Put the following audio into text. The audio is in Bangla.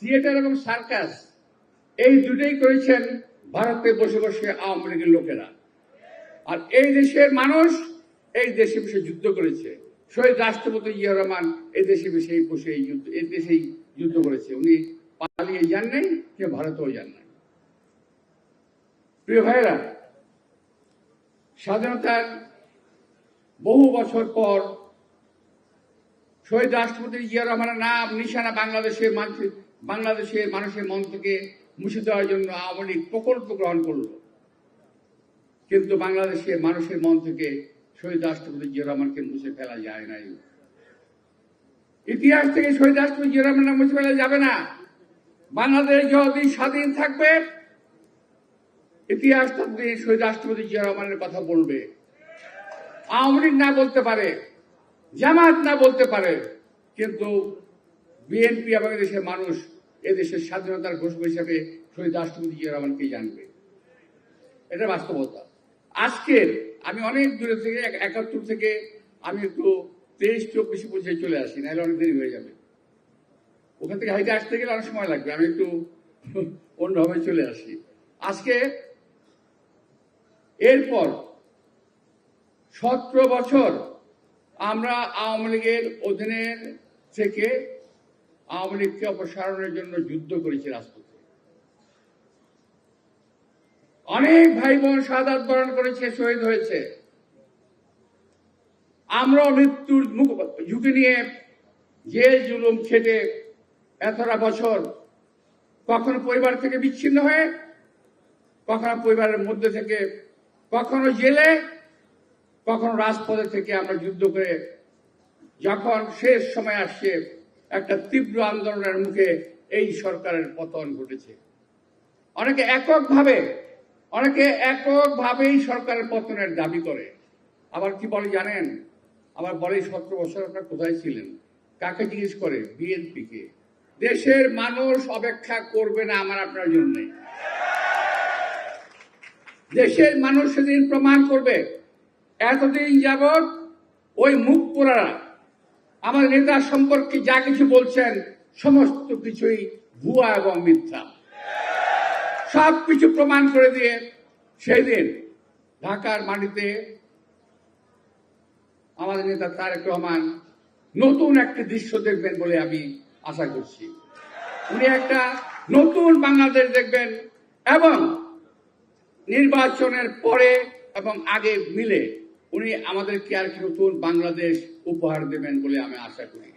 থিয়েটার এবং সার্কাস এই দুটোই করেছেন ভারতে বসে বসে আওয়ামী লীগের লোকেরা। আর এই দেশের মানুষ এই দেশে বসে যুদ্ধ করেছে। শহীদ রাষ্ট্রপতি জিয়া রহমান এই দেশে বসে বসে এই দেশেই যুদ্ধ করেছে। উনি পালিয়ে যান নাই, কে ভারতেও যান নাই। প্রিয় ভাইরা, স্বাধীনতার বহু বছর পর শহীদ রাষ্ট্রপতি জিয়া রহমানের নাম নিশানা বাংলাদেশের মানুষের মন থেকে মুছে দেওয়ার জন্য আওয়ামী লীগ প্রকল্প গ্রহণ করল। কিন্তু বাংলাদেশের মানুষের মন থেকে শহীদ রাষ্ট্রপতি জিয়া রহমানকে মুছে ফেলা যায় নাই। ইতিহাস থেকে শহীদ রাষ্ট্রপতি জিয়া রহমানকে মুছে ফেলা যাবে না। বাংলাদেশ যদি স্বাধীন থাকবে, ইতিহাস ততদিন শহীদ রাষ্ট্রপতি জিয়া রহমানের কথা বলবে। আওয়ামী লীগ না বলতে পারে, জামাত না বলতে পারে, কিন্তু বিএনপি এবং দেশের মানুষ এদেশের স্বাধীনতার ঘোষক হিসেবে শহীদ রাষ্ট্রপতি জিয়া রহমানকে জানবে। এটা বাস্তবতা। আজকে আমি অনেক দূরে থেকে 71 থেকে আমি একটু 23-24 পর্যায়ে চলে আসি, নাহলে অনেক দেরি হয়ে যাবে। ওখান থেকে হাইটে আসতে গেলে অনেক সময় লাগবে, আমি একটু অন্যভাবে চলে আসি। আজকে এরপর 17 বছর আমরা আওয়ামী লীগের অধীনে থেকে আওয়ামী লীগকে অপসারণের জন্য যুদ্ধ করেছি রাজপথে। অনেক ভাই বোন শাহাদাত বরণ করেছে, শহীদ হয়েছে। আমরা মৃত্যুর ঝুঁকি নিয়ে জেল জুলুম খেটে এতটা বছর কখনো পরিবার থেকে বিচ্ছিন্ন হয়ে, কখনো পরিবারের মধ্যে থেকে, কখনো জেলে, কখনো রাজপথে থেকে আমরা যুদ্ধ করে যখন শেষ সময় আসছে, একটা তীব্র আন্দোলনের মুখে এই সরকারের পতন ঘটেছে। অনেকে এককভাবেই সরকারের পতনের দাবি করে। আবার কি বলে জানেন? আবার বলে 17 বছর আপনারা কোথায় ছিলেন? কাকে জিজ্ঞেস করে? বিএনপিকে। দেশের মানুষ অপেক্ষা করবে না আমার আপনার জন্য। দেশের মানুষ সেদিন প্রমাণ করবে। এতদিন যাবৎ ওই মুখ পোড়ারা আমার নেতা সম্পর্কে যা কিছু বলছেন সমস্ত কিছুই ভুয়া এবং মিথ্যা। সবকিছু প্রমাণ করে দিয়ে সেই দিন ঢাকার মাটিতে আমাদের নেতা তারেক রহমান নতুন একটি দৃশ্য দেখবেন বলে আমি আশা করছি। উনি একটা নতুন বাংলাদেশ দেখবেন এবং নির্বাচনের পরে এবং আগে মিলে উনি আমাদেরকে আর নতুন বাংলাদেশ উপহার দেবেন বলে আমি আশা করি।